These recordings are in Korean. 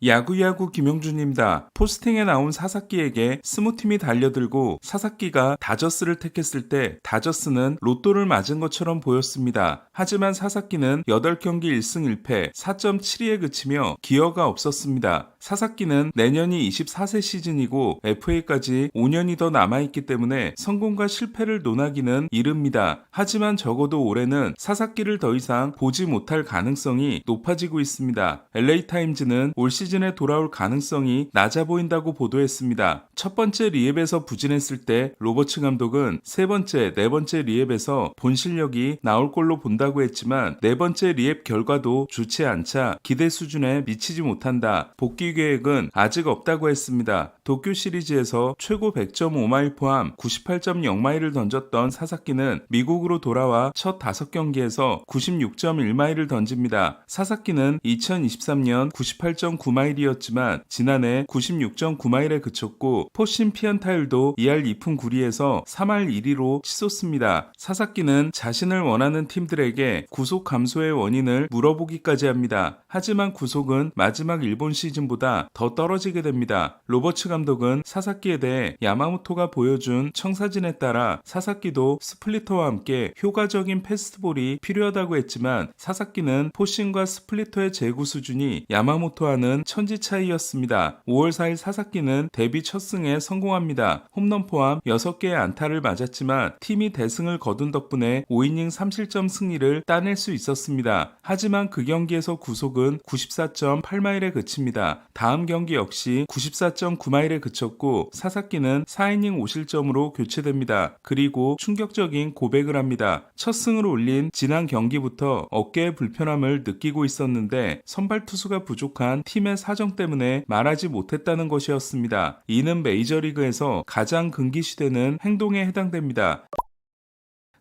야구야구 김영준입니다. 포스팅에 나온 사사키에게 스무팀이 달려들고 사사키가 다저스를 택했을 때 다저스는 로또를 맞은 것처럼 보였습니다. 하지만 사사키는 8경기 1승 1패 4.72에 그치며 기여가 없었습니다. 사사키는 내년이 24세 시즌이고 FA까지 5년이 더 남아있기 때문에 성공과 실패를 논하기는 이릅니다. 하지만 적어도 올해는 사사키를 더 이상 보지 못할 가능성이 높아지고 있습니다. LA타임즈는 올 시즌에 돌아올 가능성이 낮아 보인다고 보도했습니다. 첫 번째 리앱에서 부진했을 때 로버츠 감독은 세 번째, 네 번째 리앱에서 본 실력이 나올 걸로 본다고 했지만 네 번째 리앱 결과도 좋지 않자 기대 수준에 미치지 못한다. 복귀 계획은 아직 없다고 했습니다. 도쿄 시리즈에서 최고 100.5마일 포함 98.0마일을 던졌던 사사키는 미국으로 돌아와 첫 5경기에서 96.1마일을 던집니다. 사사키는 2023년 98.9마일이었지만 지난해 96.9마일에 그쳤고 포신 피안타율도 2할 2푼 9리에서 3할 1리로 치솟습니다. 사사키는 자신을 원하는 팀들에게 구속 감소의 원인을 물어보기까지 합니다. 하지만 구속은 마지막 일본 시즌보다 더 떨어지게 됩니다. 로버츠 감독은 사사키에 대해 야마모토가 보여준 청사진에 따라 사사키도 스플리터와 함께 효과적인 패스트볼이 필요하다고 했지만 사사키는 포신과 스플리터의 제구 수준이 야마모토와는 천지 차이였습니다. 5월 4일 사사키는 데뷔 첫 승에 성공합니다. 홈런 포함 6개의 안타를 맞았지만 팀이 대승을 거둔 덕분에 5이닝 3실점 승리를 따낼 수 있었습니다. 하지만 그 경기에서 구속은 94.8마일에 그칩니다. 다음 경기 역시 94.9마일에 그쳤고 사사키는 4이닝 5실점으로 교체됩니다. 그리고 충격적인 고백을 합니다. 첫 승을 올린 지난 경기부터 어깨의 불편함을 느끼고 있었는데 선발 투수가 부족한 팀의 사정 때문에 말하지 못했다는 것이었습니다. 이는 메이저리그에서 가장 금기시되는 행동에 해당됩니다.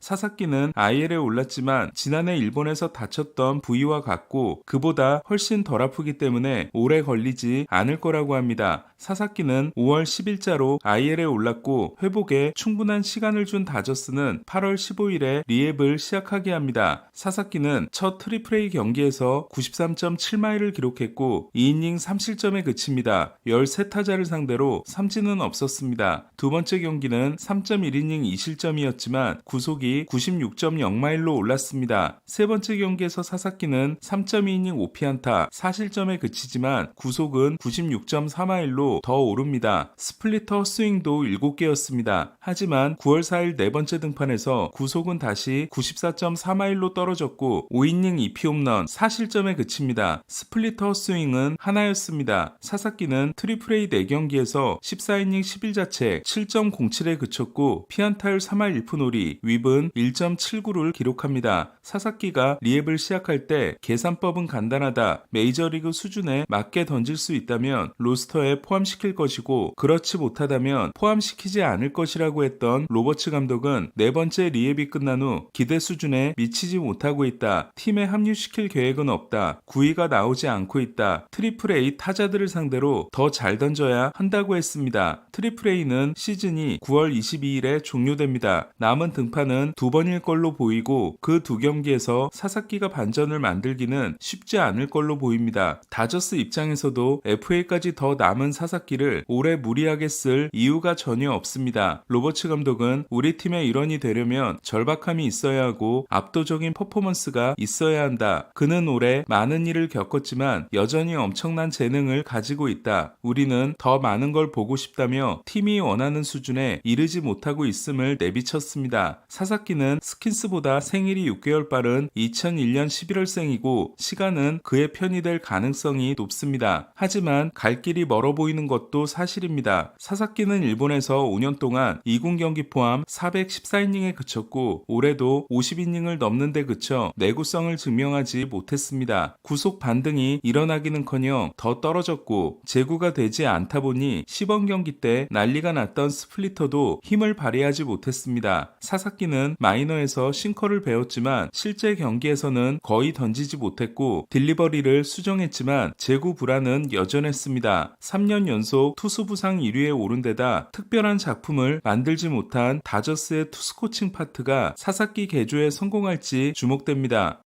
사사키는 IL에 올랐지만 지난해 일본에서 다쳤던 부위와 같고 그보다 훨씬 덜 아프기 때문에 오래 걸리지 않을 거라고 합니다. 사사키는 5월 10일자로 IL에 올랐고 회복에 충분한 시간을 준 다저스는 8월 15일에 리앱을 시작하게 합니다. 사사키는 첫 트리플 A 경기에서 93.7마일을 기록했고 2이닝 3실점에 그칩니다. 13타자를 상대로 삼진은 없었습니다. 두 번째 경기는 3.1이닝 2실점이었지만 구속이 96.0마일로 올랐습니다. 세 번째 경기에서 사사키는 3.2이닝 5피안타 4실점에 그치지만 구속은 96.4마일로 더 오릅니다. 스플리터 스윙도 7개였습니다. 하지만 9월 4일 네 번째 등판에서 구속은 다시 94.4마일로 떨어졌고 5이닝 2피 홈런 4실점에 그칩니다. 스플리터 스윙은 하나였습니다. 사사키는 트리플 A 4경기에서 14이닝 11자책 7.07에 그쳤고 피안타율 3할 1푼 5리 윕은 1.79를 기록합니다. 사사키가 리앱을 시작할 때 계산법은 간단하다. 메이저리그 수준에 맞게 던질 수 있다면 로스터에 포함시킬 것이고 그렇지 못하다면 포함시키지 않을 것이라고 했던 로버츠 감독은 네 번째 리앱이 끝난 후 기대 수준에 미치지 못하고 있다. 팀에 합류시킬 계획은 없다. 구위가 나오지 않고 있다. 트리플 A 타자들을 상대로 더 잘 던져야 한다고 했습니다. 트리플 A는 시즌이 9월 22일에 종료됩니다. 남은 등판은 두 번일 걸로 보이고 그 두 경기에서 사사키가 반전을 만들기는 쉽지 않을 걸로 보입니다. 다저스 입장에서도 FA까지 더 남은 사사키를 올해 무리하게 쓸 이유가 전혀 없습니다. 로버츠 감독은 우리 팀의 일원이 되려면 절박함이 있어야 하고 압도적인 퍼포먼스가 있어야 한다. 그는 올해 많은 일을 겪었지만 여전히 엄청난 재능을 가지고 있다. 우리는 더 많은 걸 보고 싶다며 팀이 원하는 수준에 이르지 못하고 있음을 내비쳤습니다. 사사키는 스킨스보다 생일이 6개월 빠른 2001년 11월생이고 시간은 그의 편이 될 가능성이 높습니다. 하지만 갈 길이 멀어 보이는 것도 사실입니다. 사사키는 일본에서 5년 동안 2군 경기 포함 414이닝에 그쳤고 올해도 50이닝을 넘는 데 그쳐 내구성을 증명하지 못했습니다. 구속 반등이 일어나기는커녕 더 떨어졌고 제구가 되지 않다 보니 시범 경기 때 난리가 났던 스플리터도 힘을 발휘하지 못했습니다. 사사키는 마이너에서 싱커를 배웠지만 실제 경기에서는 거의 던지지 못했고 딜리버리를 수정했지만 제구 불안은 여전했습니다. 3년 연속 투수 부상 1위에 오른 데다 특별한 작품을 만들지 못한 다저스의 투수 코칭 파트가 사사키 개조에 성공할지 주목됩니다.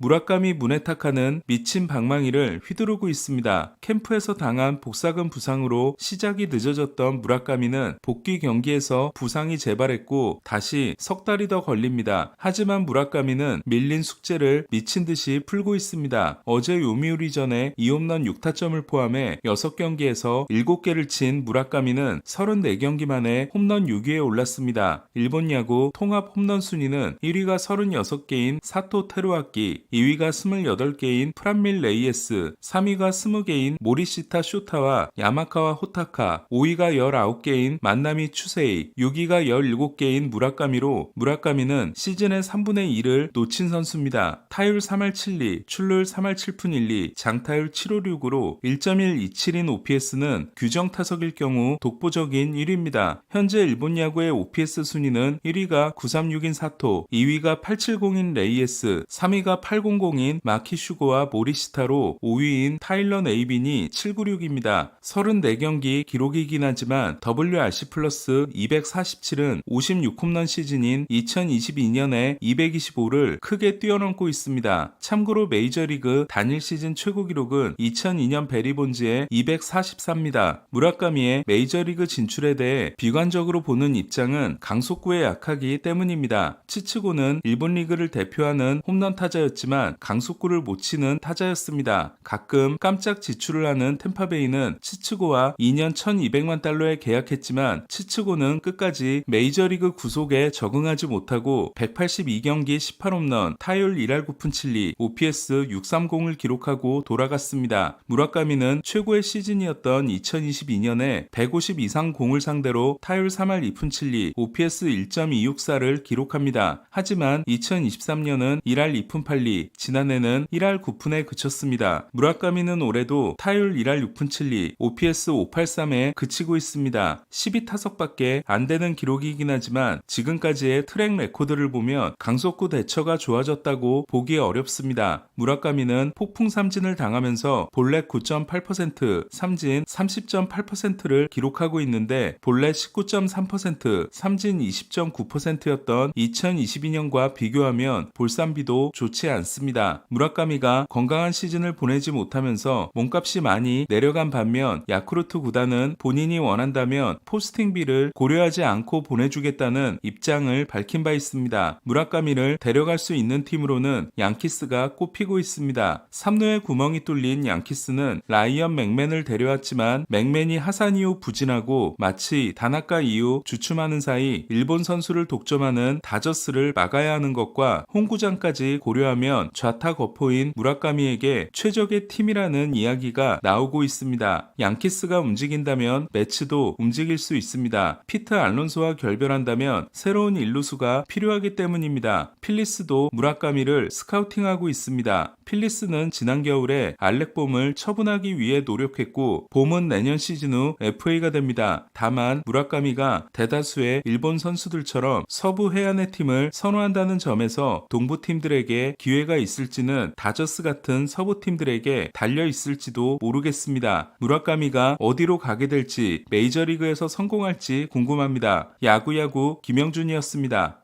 무라카미 무네타카는 미친 방망이를 휘두르고 있습니다. 캠프에서 당한 복사근 부상으로 시작이 늦어졌던 무라카미는 복귀 경기에서 부상이 재발했고 다시 석 달이 더 걸립니다. 하지만 무라카미는 밀린 숙제를 미친 듯이 풀고 있습니다. 어제 요미우리전에 2홈런 6타점을 포함해 6경기에서 7개를 친 무라카미는 34경기 만에 홈런 6위에 올랐습니다. 일본 야구 통합 홈런 순위는 1위가 36개인 사토 테루아키, 2위가 28개인 프란밀 레이에스, 3위가 20개인 모리시타 쇼타와 야마카와 호타카, 5위가 19개인 만나미 추세이, 6위가 17개인 무라카미로 무라카미는 시즌의 3분의 2를 놓친 선수입니다. 타율 3할 7리, 출루율 3할 7푼 1리, 장타율 756으로 1.127인 OPS는 규정 타석일 경우 독보적인 1위입니다. 현재 일본 야구의 OPS 순위는 1위가 936인 사토, 2위가 870인 레이에스, 3위가 800인 마키슈고와 모리시타로 5위인 타일러 네이빈이 796입니다. 34경기 기록이긴 하지만 WRC 플러스 247은 56홈런 시즌인 2022년에 225를 크게 뛰어넘고 있습니다. 참고로 메이저리그 단일 시즌 최고 기록은 2002년 베리 본즈의 244입니다. 무라카미의 메이저리그 진출에 대해 비관적으로 보는 입장은 강속구에 약하기 때문입니다. 치츠고는 일본 리그를 대표하는 홈런 타자였지만 강속구를 못 치는 타자였습니다. 가끔 깜짝 지출을 하는 템파베이는 치츠고와 2년 1200만 달러에 계약했지만 치츠고는 끝까지 메이저리그 구속에 적응하지 못하고 182경기 18홈런, 타율 1할 9푼 7리, OPS 630을 기록하고 돌아갔습니다. 무라카미는 최고의 시즌이었던 2022년에 150 이상 공을 상대로 타율 3할 2푼 7리, OPS 1.264를 기록합니다. 하지만 2023년은 1할 2푼 8리, 지난해는 1할 9푼에 그쳤습니다. 무라카미는 올해도 타율 1할 6푼 7리, OPS 583에 그치고 있습니다. 12타석밖에 안 되는 기록이긴 하지만 지금까지의 트랙 레코드를 보면 강속구 대처가 좋아졌다고 보기 어렵습니다. 무라카미는 폭풍 삼진을 당하면서 볼넷 9.8%, 삼진 30.8%를 기록하고 있는데 볼넷 19.3%, 삼진 20.9%였던 2022년과 비교하면 볼쌈비도 좋지 않습니다. 무라카미가 건강한 시즌을 보내지 못하면서 몸값이 많이 내려간 반면 야쿠르트 구단은 본인이 원한다면 포스팅비를 고려하지 않고 보내주겠다는 입장을 밝힌 바 있습니다. 무라카미를 데려갈 수 있는 팀으로는 양키스가 꼽히고 있습니다. 3루에 구멍이 뚫린 양키스는 라이언 맥맨을 데려왔지만 맥맨이 하산 이후 부진하고 마치 다나카 이후 주춤하는 사이 일본 선수를 독점하는 다저스를 막아야 하는 것과 홈구장까지 고려하면 좌타 거포인 무라카미에게 최적의 팀이라는 이야기가 나오고 있습니다. 양키스가 움직인다면 매치도 움직일 수 있습니다. 피트 알론소와 결별한다면 새로운 일루수가 필요하기 때문입니다. 필리스도 무라카미를 스카우팅하고 있습니다. 필리스는 지난 겨울에 알렉봄을 처분하기 위해 노력했고 봄은 내년 시즌 후 FA가 됩니다. 다만 무라카미가 대다수의 일본 선수들처럼 서부 해안의 팀을 선호한다는 점에서 동부 팀들에게 기회가 있을지는 다저스 같은 서부 팀들에게 달려 있을지도 모르겠습니다. 무라카미가 어디로 가게 될지 메이저리그에서 성공할지 궁금합니다. 야구야구 김영준이었습니다.